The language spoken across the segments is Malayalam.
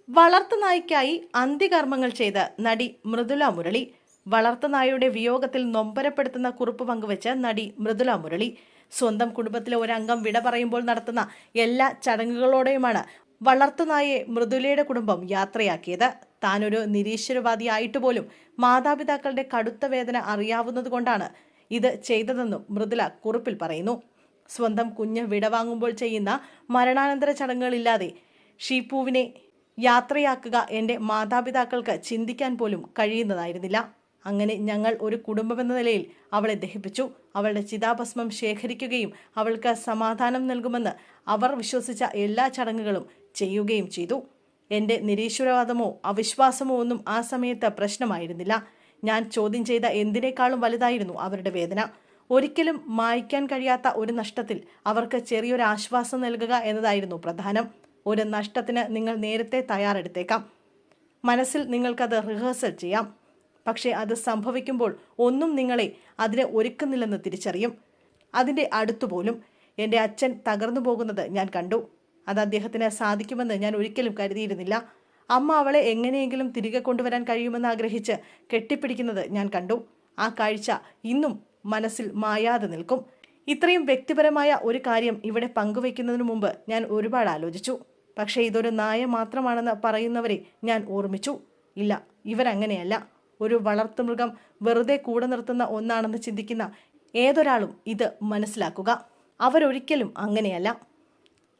വളർത്തുനായ്ക്കായി അന്ത്യകർമ്മങ്ങൾ ചെയ്ത് നടി മൃദുല മുരളി. വളർത്തുനായയുടെ വിയോഗത്തിൽ നൊമ്പരപ്പെടുത്തുന്ന കുറിപ്പ് പങ്കുവെച്ച് നടി മൃദുല മുരളി. സ്വന്തം കുടുംബത്തിലെ ഒരംഗം വിട പറയുമ്പോൾ നടത്തുന്ന എല്ലാ ചടങ്ങുകളോടെയുമാണ് വളർത്തുനായെ മൃദുലയുടെ കുടുംബം യാത്രയാക്കിയത്. താനൊരു നിരീശ്വരവാദിയായിട്ട് പോലും മാതാപിതാക്കളുടെ കടുത്ത വേദന അറിയാവുന്നതുകൊണ്ടാണ് ഇത് ചെയ്തതെന്നും മൃദുല കുറിപ്പിൽ പറയുന്നു. സ്വന്തം കുഞ്ഞ് വിടവാങ്ങുമ്പോൾ ചെയ്യുന്ന മരണാനന്തര ചടങ്ങുകളില്ലാതെ ഷീപ്പുവിനെ യാത്രയാക്കുക എൻ്റെ മാതാപിതാക്കൾക്ക് ചിന്തിക്കാൻ പോലും കഴിയുന്നതായിരുന്നില്ല. അങ്ങനെ ഞങ്ങൾ ഒരു കുടുംബമെന്ന നിലയിൽ അവളെ ദഹിപ്പിച്ചു. അവളുടെ ചിതാഭസ്മം ശേഖരിക്കുകയും അവൾക്ക് സമാധാനം നൽകുമെന്ന് അവർ വിശ്വസിച്ച എല്ലാ ചടങ്ങുകളും ചെയ്യുകയും ചെയ്തു. എൻ്റെ നിരീശ്വരവാദമോ അവിശ്വാസമോ ഒന്നും ആ സമയത്ത് പ്രശ്നമായിരുന്നില്ല. ഞാൻ ചോദ്യം ചെയ്ത എന്തിനേക്കാളും വലുതായിരുന്നു അവരുടെ വേദന. ഒരിക്കലും മായ്ക്കാൻ കഴിയാത്ത ഒരു നഷ്ടത്തിൽ അവർക്ക് ചെറിയൊരു ആശ്വാസം നൽകുക എന്നതായിരുന്നു പ്രധാനം. ഒരു നഷ്ടത്തിന് നിങ്ങൾ നേരത്തെ തയ്യാറെടുത്തേക്കാം. മനസ്സിൽ നിങ്ങൾക്കത് റിഹേഴ്സൽ ചെയ്യാം. പക്ഷേ അത് സംഭവിക്കുമ്പോൾ ഒന്നും നിങ്ങളെ അതിനെ ഒരുക്കുന്നില്ലെന്ന് തിരിച്ചറിയും. അതിൻ്റെ അടുത്തുപോലും എൻ്റെ അച്ഛൻ തകർന്നു പോകുന്നത് ഞാൻ കണ്ടു. അത് അദ്ദേഹത്തിന് സാധിക്കുമെന്ന് ഞാൻ ഒരിക്കലും കരുതിയിരുന്നില്ല. അമ്മ അവളെ എങ്ങനെയെങ്കിലും തിരികെ കൊണ്ടുവരാൻ കഴിയുമെന്ന് ആഗ്രഹിച്ച് കെട്ടിപ്പിടിക്കുന്നത് ഞാൻ കണ്ടു. ആ കാഴ്ച ഇന്നും മനസ്സിൽ മായാതെ നിൽക്കും. ഇത്രയും വ്യക്തിപരമായ ഒരു കാര്യം ഇവിടെ പങ്കുവയ്ക്കുന്നതിന് മുമ്പ് ഞാൻ ഒരുപാട് ആലോചിച്ചു. പക്ഷേ ഇതൊരു നായ മാത്രമാണെന്ന് പറയുന്നവരെ ഞാൻ ഓർമ്മിച്ചു. ഇല്ല, ഇവരങ്ങനെയല്ല. ഒരു വളർത്തുമൃഗം വെറുതെ കൂടെ നിർത്തുന്ന ഒന്നാണെന്ന് ചിന്തിക്കുന്ന ഏതൊരാളും ഇത് മനസ്സിലാക്കുക. അവരൊരിക്കലും അങ്ങനെയല്ല.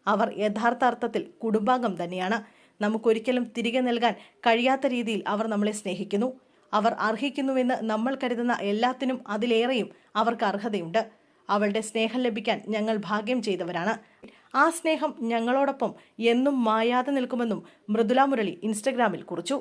അവർ യഥാർത്ഥ അർത്ഥത്തിൽ കുടുംബാംഗം തന്നെയാണ്. നമുക്കൊരിക്കലും തിരികെ നൽകാൻ കഴിയാത്ത രീതിയിൽ അവർ നമ്മളെ സ്നേഹിക്കുന്നു. അവർ അർഹിക്കുന്നുവെന്ന് നമ്മൾ കരുതുന്ന എല്ലാത്തിനും അതിലേറെയും അവർക്ക് അർഹതയുണ്ട്. അവളുടെ സ്നേഹം ലഭിക്കാൻ ഞങ്ങൾ ഭാഗ്യം ചെയ്തവരാണ്. ആ സ്നേഹം ഞങ്ങളോടൊപ്പം എന്നും മായാതെ നിൽക്കുമെന്നും മൃദുല മുരളി ഇൻസ്റ്റഗ്രാമിൽ കുറിച്ചു.